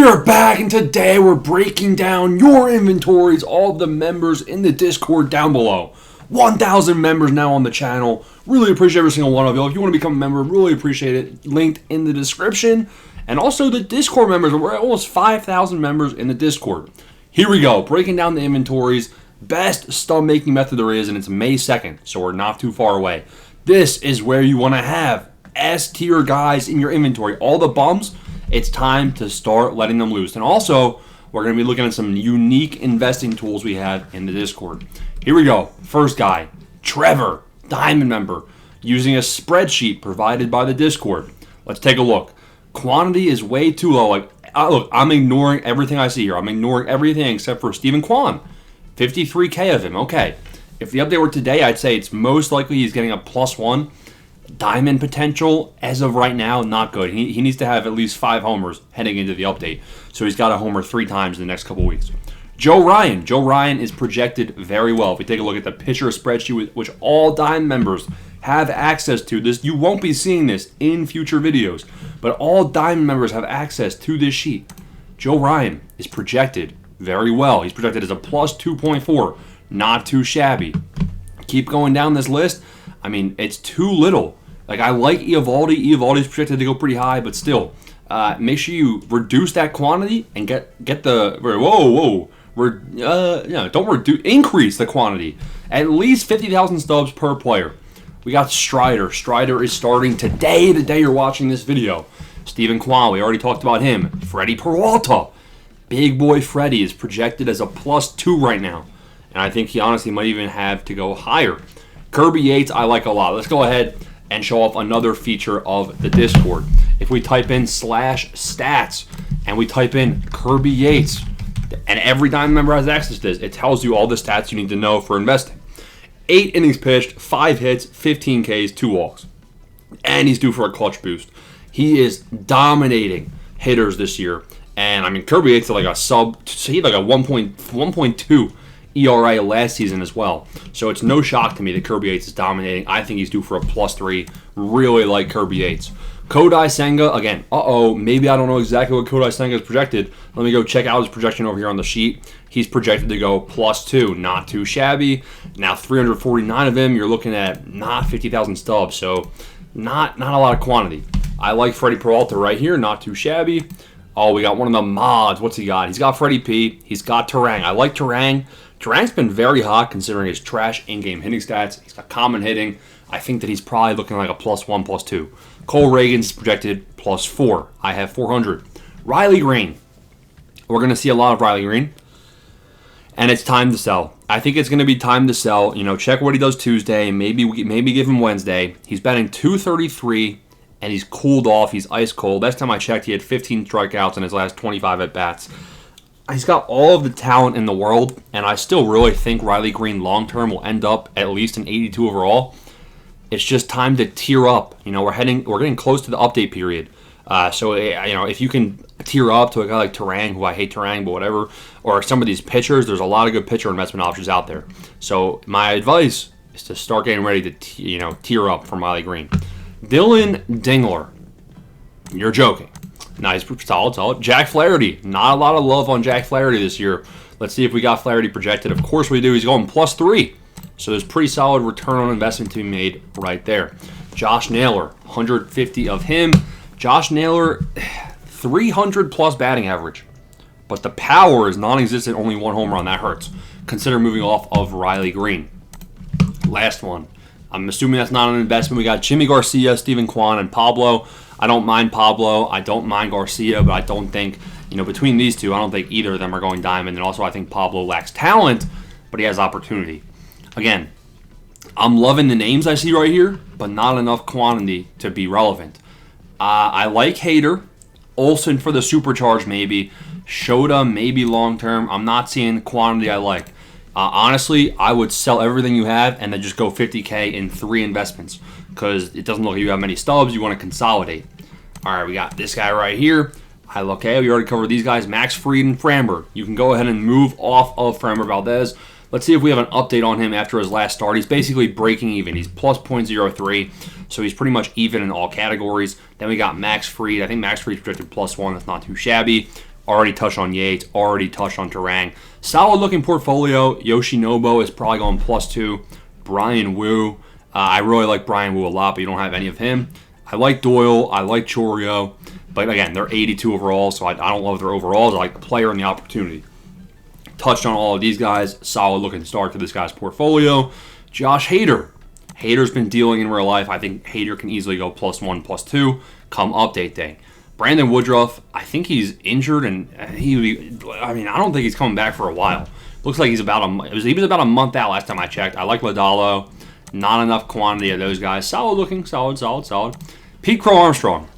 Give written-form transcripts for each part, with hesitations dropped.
are back, and today we're breaking down your inventories, all of the members in the Discord down below. 1,000 members now on the channel. Really appreciate every single one of you. If you want to become a member, really appreciate it. Linked in the description. And also the Discord members. We're at almost 5,000 members in the Discord. Here we go, breaking down the inventories. Best stub making method there is, and it's May 2nd, so we're not too far away. This is where you want to have S tier guys in your inventory. All the bums, it's time to start letting them loose. And also, we're going to be looking at some unique investing tools we have in the Discord. Here we go. First guy, Trevor, Diamond member, using a spreadsheet provided by the Discord. Let's take a look. Quantity is way too low. Look, I'm ignoring everything I see here. I'm ignoring everything except for Stephen Kwan. 53K of him. Okay. If the update were today, I'd say it's most likely he's getting a +1. Diamond potential, as of right now, not good. He needs to have at least 5 homers heading into the update. So he's got a homer 3 times in the next couple weeks. Joe Ryan. Joe Ryan is projected very well. If we take a look at the pitcher spreadsheet, which all Diamond members have access to, this you won't be seeing this in future videos, but all Diamond members have access to this sheet. Joe Ryan is projected very well. He's projected as a +2.4. Not too shabby. Keep going down this list. I mean, it's too little. Like, I like Eovaldi. Eovaldi's projected to go pretty high, but still, make sure you reduce that quantity and get the increase the quantity. At least 50,000 stubs per player. We got Strider. Strider is starting today, the day you're watching this video. Stephen Kwan, we already talked about him. Freddie Peralta. Big boy Freddie is projected as a +2 right now. And I think he honestly might even have to go higher. Kirby Yates, I like a lot. Let's go ahead and show off another feature of the Discord. If we type in /stats and we type in Kirby Yates, and every Diamond member has access to this, it tells you all the stats you need to know for investing. 8 innings pitched, 5 hits, 15 Ks, 2 walks. And he's due for a clutch boost. He is dominating hitters this year. And I mean, Kirby Yates had like a he had like a 1.2 ERA last season as well. So it's no shock to me that Kirby Yates is dominating. I think he's due for a +3. Really like Kirby Yates. Kodai Senga, again, maybe I don't know exactly what Kodai Senga is projected. Let me go check out his projection over here on the sheet. He's projected to go +2. Not too shabby. Now 349 of him, you're looking at not 50,000 stubs. So not a lot of quantity. I like Freddie Peralta right here. Not too shabby. Oh, we got one of the mods. What's he got? He's got Freddie P. He's got Terang. I like Terang. Terang's been very hot considering his trash in-game hitting stats. He's got common hitting. I think that he's probably looking like a +1, +2. Cole Reagan's projected +4. I have 400. Riley Green. We're going to see a lot of Riley Green. And it's time to sell. I think it's going to be time to sell. You know, check what he does Tuesday. Maybe give him Wednesday. He's batting .233. And he's cooled off. He's ice cold. Last time I checked, he had 15 strikeouts in his last 25 at-bats. He's got all of the talent in the world, and I still really think Riley Green long-term will end up at least an 82 overall. It's just time to tier up. You know, we're getting close to the update period. So, you know, if you can tier up to a guy like Terang, who I hate Terang, but whatever, or some of these pitchers, there's a lot of good pitcher investment options out there. So my advice is to start getting ready to, tier up from Riley Green. Dylan Dingler. You're joking. Nice, solid. Jack Flaherty. Not a lot of love on Jack Flaherty this year. Let's see if we got Flaherty projected. Of course we do. He's going +3. So there's pretty solid return on investment to be made right there. Josh Naylor. 150 of him. Josh Naylor, 300+ batting average. But the power is non-existent. Only 1 home run. That hurts. Consider moving off of Riley Green. Last one. I'm assuming that's not an investment. We got Jimmy Garcia, Stephen Kwan, and Pablo. I don't mind Pablo. I don't mind Garcia, but I don't think, between these two, I don't think either of them are going diamond. And also, I think Pablo lacks talent, but he has opportunity. Again, I'm loving the names I see right here, but not enough quantity to be relevant. I like Hader. Olsen for the Supercharge, maybe. Shota, maybe long-term. I'm not seeing quantity I like. Honestly, I would sell everything you have and then just go 50K in 3 investments because it doesn't look like you have many stubs. You want to consolidate. All right, we got this guy right here. Okay, we already covered these guys. Max Fried and Framber. You can go ahead and move off of Framber Valdez. Let's see if we have an update on him after his last start. He's basically breaking even. He's +0.03, so he's pretty much even in all categories. Then we got Max Fried. I think Max Fried's projected +1. That's not too shabby. Already touched on Yates. Already touched on Terang. Solid looking portfolio. Yoshinobu is probably going +2. Brian Wu. I really like Brian Wu a lot, but you don't have any of him. I like Doyle. I like Chorio. But again, they're 82 overall, so I don't love their overalls. I like the player and the opportunity. Touched on all of these guys. Solid looking start to this guy's portfolio. Josh Hader. Hader's been dealing in real life. I think Hader can easily go +1, +2 come update day. Brandon Woodruff, I think he's injured, and I don't think he's coming back for a while. Looks like he was about a month out last time I checked. I like Ladalo. Not enough quantity of those guys. Solid looking, solid. Pete Crow Armstrong.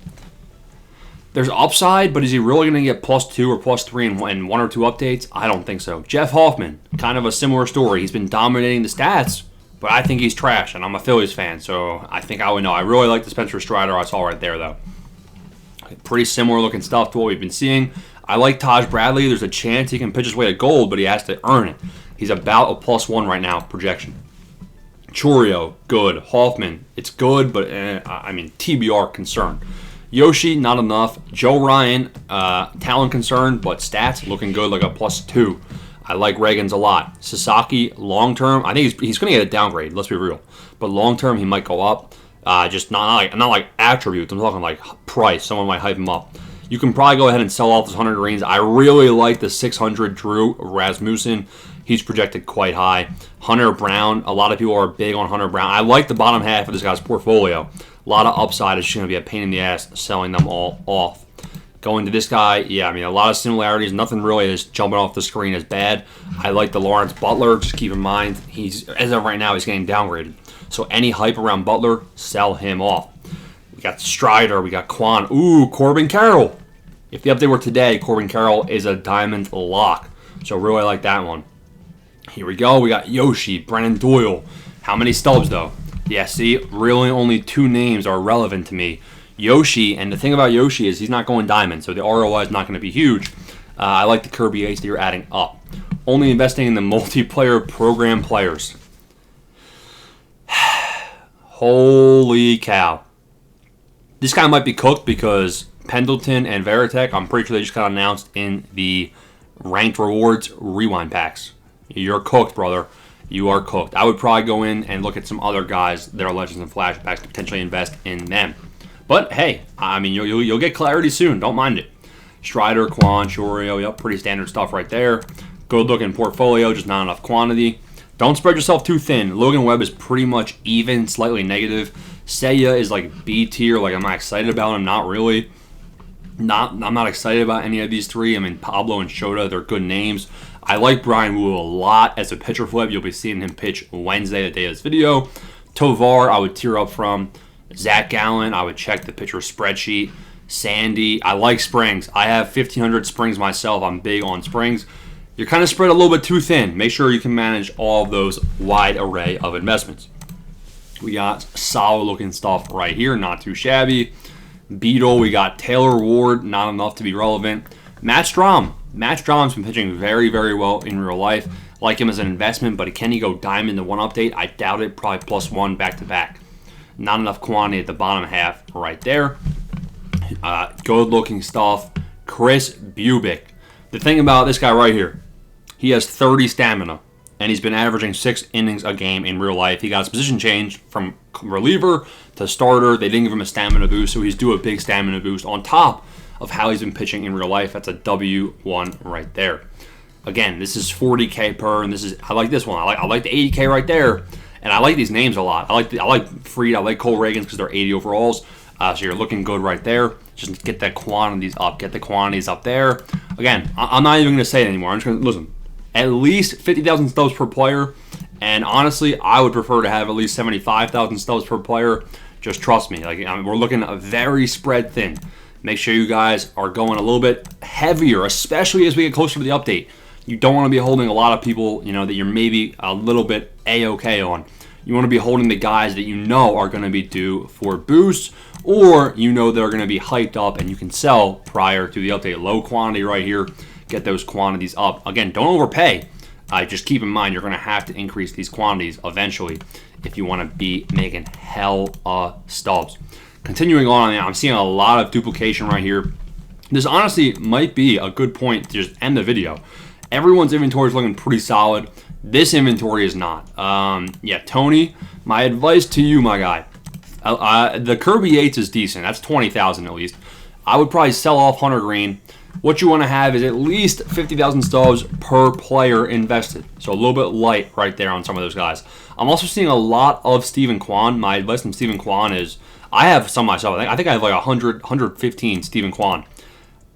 There's upside, but is he really going to get +2 or +3 in 1 or 2 updates? I don't think so. Jeff Hoffman, kind of a similar story. He's been dominating the stats, but I think he's trash, and I'm a Phillies fan, so I think I would know. I really like the Spencer Strider I saw right there, though. Pretty similar looking stuff to what we've been seeing. I like Taj Bradley. There's a chance he can pitch his way to gold, but he has to earn it. He's about a +1 right now, projection. Chorio, good. Hoffman, it's good, but TBR concern. Yoshi, not enough. Joe Ryan, talent concern, but stats looking good, like a +2. I like Reagan's a lot. Sasaki, long term, I think he's going to get a downgrade. Let's be real, but long term he might go up. Just not like attributes. I'm talking like price. Someone might hype him up. You can probably go ahead and sell off those 100 greens. I really like the 600 Drew Rasmussen. He's projected quite high. Hunter Brown. A lot of people are big on Hunter Brown. I like the bottom half of this guy's portfolio. A lot of upside. It's just going to be a pain in the ass selling them all off. Going to this guy, a lot of similarities. Nothing really is jumping off the screen as bad. I like the Lawrence Butler. Just keep in mind, as of right now, he's getting downgraded. So any hype around Butler, sell him off. We got Strider. We got Quan. Ooh, Corbin Carroll. If the update were today, Corbin Carroll is a diamond lock. So really like that one. Here we go. We got Yoshi, Brennan Doyle. How many stubs, though? Yeah, see, really only 2 names are relevant to me. Yoshi, and the thing about Yoshi is he's not going diamond, so the ROI is not going to be huge. I like the Kirby 8s that you're adding up. Only investing in the multiplayer program players. Holy cow. This guy might be cooked because Pendleton and Veritek, I'm pretty sure they just got announced in the Ranked Rewards Rewind Packs. You're cooked, brother. You are cooked. I would probably go in and look at some other guys that are Legends and Flashbacks to potentially invest in them. But hey, you'll get clarity soon. Don't mind it. Strider, Quan, Chorio, yep, pretty standard stuff right there. Good looking portfolio, just not enough quantity. Don't spread yourself too thin. Logan Webb is pretty much even, slightly negative. Seiya is like B tier. Like I'm not excited about him. Not really. I'm not excited about any of these 3. I mean, Pablo and Shota, they're good names. I like Brian Wu a lot as a pitcher flip. You'll be seeing him pitch Wednesday, the day of this video. Tovar, I would tear up from. Zach Gallen, I would check the pitcher spreadsheet. Sandy, I like Springs. I have 1,500 Springs myself. I'm big on Springs. You're kind of spread a little bit too thin. Make sure you can manage all of those wide array of investments. We got solid looking stuff right here, not too shabby. Beetle, we got Taylor Ward, not enough to be relevant. Matt Strom. Matt Strom's been pitching very, very well in real life. Like him as an investment, but can he go diamond in 1 update? I doubt it. Probably +1 back to back. Not enough quantity at the bottom half right there. Good looking stuff. Chris Bubick. The thing about this guy right here, he has 30 stamina, and he's been averaging 6 innings a game in real life. He got his position changed from reliever to starter. They didn't give him a stamina boost, so he's due a big stamina boost on top of how he's been pitching in real life. That's a W1 right there. Again, this is 40K per, and I like this one. I like the 80K right there, and I like these names a lot. I like Freed. I like Cole Reagans because they're 80 overalls. So you're looking good right there. Just get that quantities up. Get the quantities up there. Again, I'm not even going to say it anymore. I'm just going to listen. At least 50,000 stubs per player, and honestly, I would prefer to have at least 75,000 stubs per player. Just trust me. We're looking very spread thin. Make sure you guys are going a little bit heavier, especially as we get closer to the update. You don't want to be holding a lot of people, that you're maybe a little bit A-okay on. You want to be holding the guys that you know are going to be due for boosts, or they're going to be hyped up and you can sell prior to the update. Low quantity right here. Get those quantities up. Again, don't overpay. Just keep in mind you're going to have to increase these quantities eventually if you want to be making hell stubs. Continuing on, I'm seeing a lot of duplication right here. This honestly might be a good point to just end the video. Everyone's inventory is looking pretty solid. This inventory is not. Yeah, Tony, my advice to you, my guy. The Kirby Yates is decent. That's 20,000 at least. I would probably sell off Hunter Green. What you want to have is at least 50,000 stubs per player invested. So a little bit light right there on some of those guys. I'm also seeing a lot of Steven Kwan. My advice from Steven Kwan is, I have some myself. I think I have like 100, 115 Steven Kwan.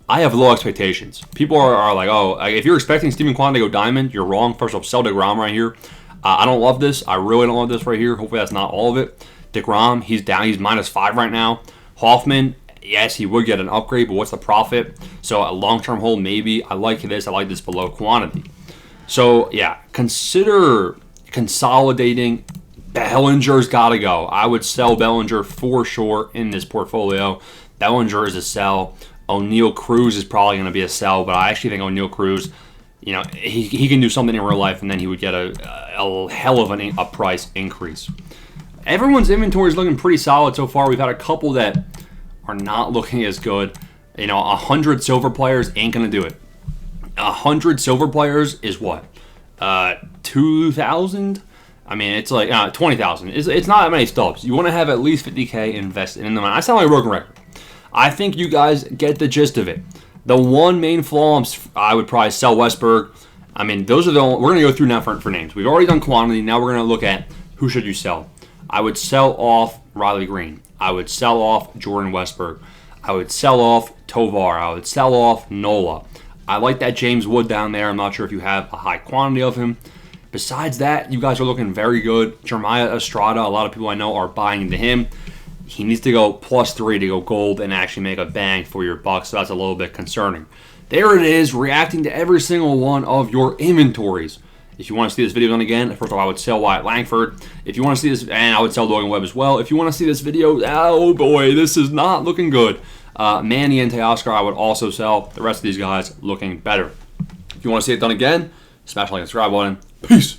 I have low expectations. People are like, oh, if you're expecting Steven Kwan to go diamond, you're wrong. First off, sell DeGrom right here. I don't love this. I really don't love this right here. Hopefully that's not all of it. DeGrom, he's down. He's -5 right now. Hoffman, yes, he would get an upgrade, but what's the profit? So a long-term hold, maybe. I like this. I like this below quantity. So, yeah, consider consolidating. Bellinger's got to go. I would sell Bellinger for sure in this portfolio. Bellinger is a sell. O'Neal Cruz is probably going to be a sell, but I actually think O'Neal Cruz, you know, he can do something in real life, and then he would get a hell of a price increase. Everyone's inventory is looking pretty solid so far. We've had a couple that are not looking as good. You know, 100 silver players ain't going to do it. 100 silver players is what? 2,000? I mean, it's like 20,000. It's not that many stubs. You want to have at least 50K invested in them. I sound like a broken record. I think you guys get the gist of it. The one main flaw, I would probably sell Westberg. I mean, those are we're going to go through now for names. We've already done quantity. Now we're going to look at who should you sell. I would sell off Riley Green. I would sell off Jordan Westberg. I would sell off Tovar. I would sell off Nola. I like that James Wood down there. I'm not sure if you have a high quantity of him. Besides that, you guys are looking very good. Jeremiah Estrada, a lot of people I know are buying into him. He needs to go +3 to go gold and actually make a bang for your bucks, so that's a little bit concerning. There it is, reacting to every single one of your inventories. If you want to see this video done again, first of all, I would sell Wyatt Langford. If you want to see this, and I would sell Logan Webb as well. If you want to see this video, oh boy, this is not looking good. Manny and Teoscar, I would also sell. The rest of these guys looking better. If you want to see it done again, smash the like and subscribe button. Peace.